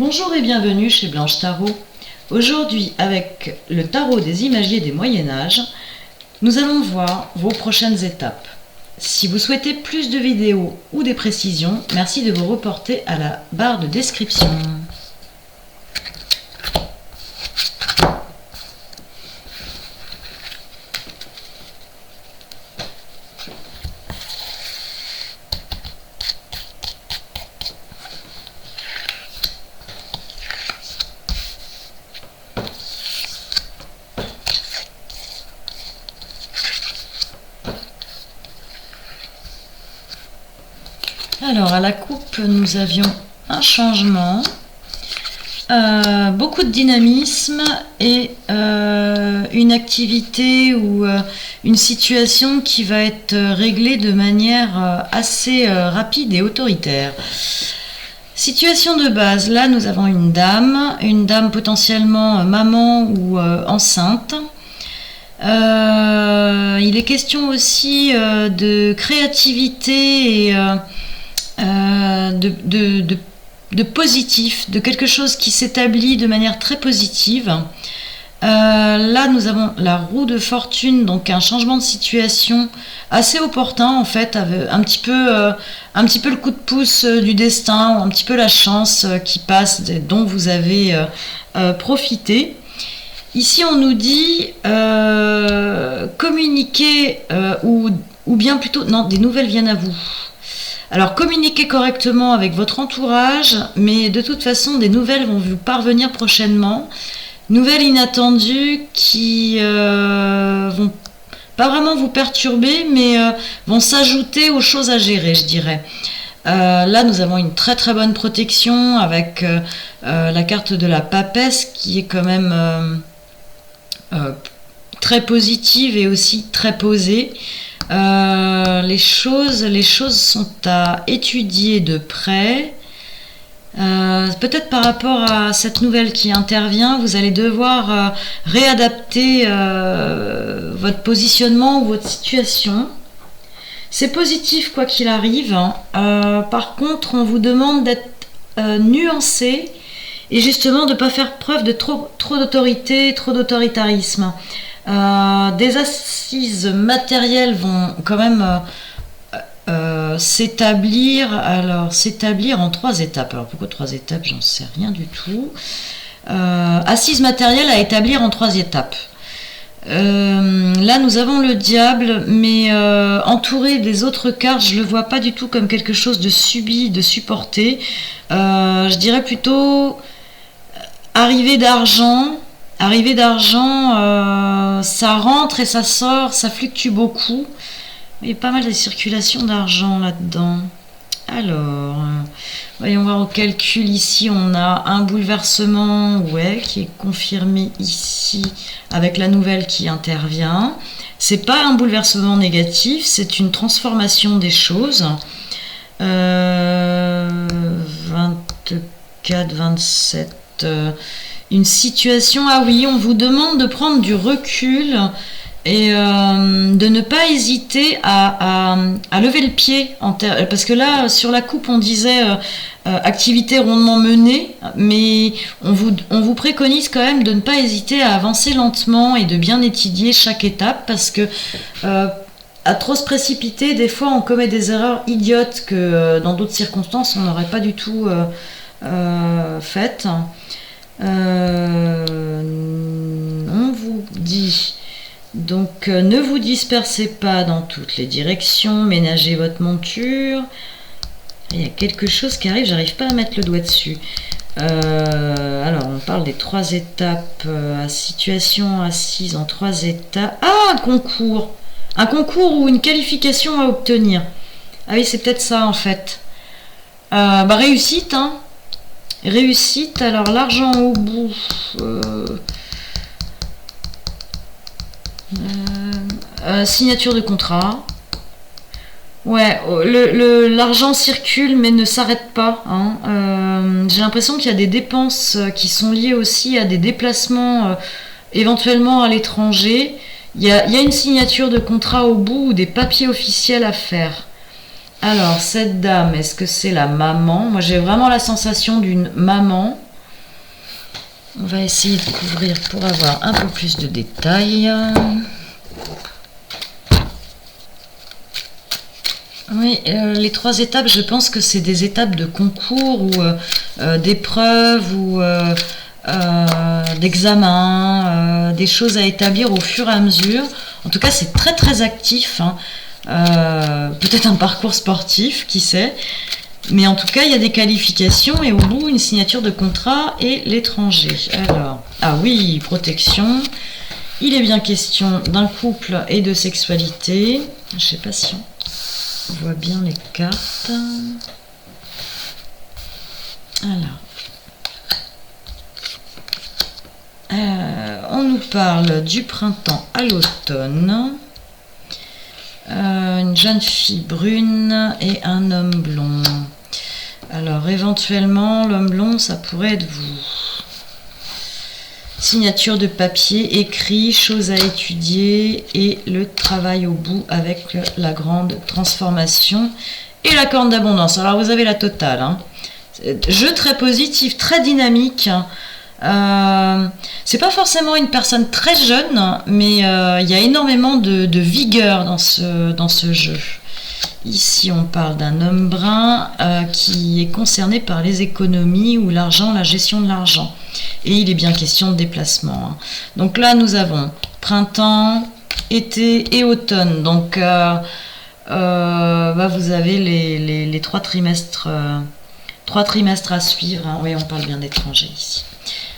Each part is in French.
Bonjour et bienvenue chez Blanche Tarot. Aujourd'hui, avec le tarot des imagiers des Moyen-Âge, nous allons voir vos prochaines étapes. Si vous souhaitez plus de vidéos ou des précisions, merci de vous reporter à la barre de description. Alors, à la coupe, nous avions un changement, beaucoup de dynamisme et une activité ou une situation qui va être réglée de manière assez rapide et autoritaire. Situation de base, là nous avons une dame potentiellement maman ou enceinte. Il est question aussi de créativité et de positif, de quelque chose qui s'établit de manière très positive. Là nous avons la roue de fortune, donc un changement de situation assez opportun en fait, un petit peu le coup de pouce du destin, ou un petit peu la chance qui passe, dont vous avez profité. Ici on nous dit communiquer ou bien plutôt, non, des nouvelles viennent à vous. Alors communiquez correctement avec votre entourage, mais de toute façon des nouvelles vont vous parvenir prochainement. Nouvelles inattendues qui vont pas vraiment vous perturber, mais vont s'ajouter aux choses à gérer, je dirais. Là nous avons une très très bonne protection avec la carte de la papesse qui est quand même très positive et aussi très posée. Les choses sont à étudier de près. Peut-être par rapport à cette nouvelle qui intervient, vous allez devoir réadapter votre positionnement ou votre situation. C'est positif quoi qu'il arrive. Par contre, on vous demande d'être nuancé et justement de ne pas faire preuve de trop d'autorité, trop d'autoritarisme. Des assises matérielles vont quand même s'établir en 3 étapes. Alors pourquoi 3 étapes? J'en sais rien du tout. Assises matérielles à établir en 3 étapes. Là nous avons le diable, mais entouré des autres cartes, je le vois pas du tout comme quelque chose de subi, de supporté. Je dirais plutôt arrivée d'argent. Arrivée d'argent, ça rentre et ça sort, ça fluctue beaucoup. Il y a pas mal de circulation d'argent là-dedans. Alors, voyons voir au calcul. Ici, on a un bouleversement, ouais, qui est confirmé ici avec la nouvelle qui intervient. C'est pas un bouleversement négatif, c'est une transformation des choses. 24, 27... une situation, ah oui, on vous demande de prendre du recul et de ne pas hésiter à lever le pied, parce que là, sur la coupe, on disait activité rondement menée, mais on vous préconise quand même de ne pas hésiter à avancer lentement et de bien étudier chaque étape, parce que à trop se précipiter, des fois, on commet des erreurs idiotes que dans d'autres circonstances, on n'aurait pas du tout faites. On vous dit donc ne vous dispersez pas dans toutes les directions, ménagez votre monture. Il y a quelque chose qui arrive, j'arrive pas à mettre le doigt dessus. Alors on parle des 3 étapes, à situation assise en 3 étapes. Ah, un concours ou une qualification à obtenir. Ah oui, c'est peut-être ça en fait. Réussite, hein. Réussite, alors l'argent au bout, signature de contrat. Ouais, l'argent circule mais ne s'arrête pas. Hein. J'ai l'impression qu'il y a des dépenses qui sont liées aussi à des déplacements éventuellement à l'étranger. Il y a une signature de contrat au bout ou des papiers officiels à faire. Alors, cette dame, est-ce que c'est la maman? Moi, j'ai vraiment la sensation d'une maman. On va essayer de couvrir pour avoir un peu plus de détails. Oui, les 3 étapes, je pense que c'est des étapes de concours ou d'épreuves ou d'examens, des choses à établir au fur et à mesure. En tout cas, c'est très très actif, hein. Peut-être un parcours sportif, qui sait. Mais en tout cas, il y a des qualifications et au bout, une signature de contrat et l'étranger. Alors, ah oui, protection. Il est bien question d'un couple et de sexualité. Je ne sais pas si on voit bien les cartes. Alors. On nous parle du printemps à l'automne. Une jeune fille brune et un homme blond. Alors éventuellement l'homme blond ça pourrait être vous. Signature de papier, écrit, choses à étudier et le travail au bout avec la grande transformation et la corne d'abondance. Alors vous avez la totale, hein. Jeu très positif, très dynamique. C'est pas forcément une personne très jeune, mais il y a énormément de vigueur dans ce jeu. Ici, on parle d'un homme brun qui est concerné par les économies ou l'argent, la gestion de l'argent. Et il est bien question de déplacement, hein. Donc là, nous avons printemps, été et automne. Donc, vous avez les 3 trimestres, 3 trimestres à suivre, hein. Oui, on parle bien d'étrangers ici.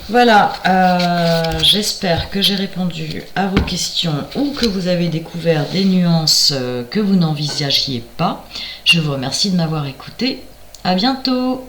Voilà, j'espère que j'ai répondu à vos questions ou que vous avez découvert des nuances que vous n'envisagiez pas. Je vous remercie de m'avoir écouté. À bientôt!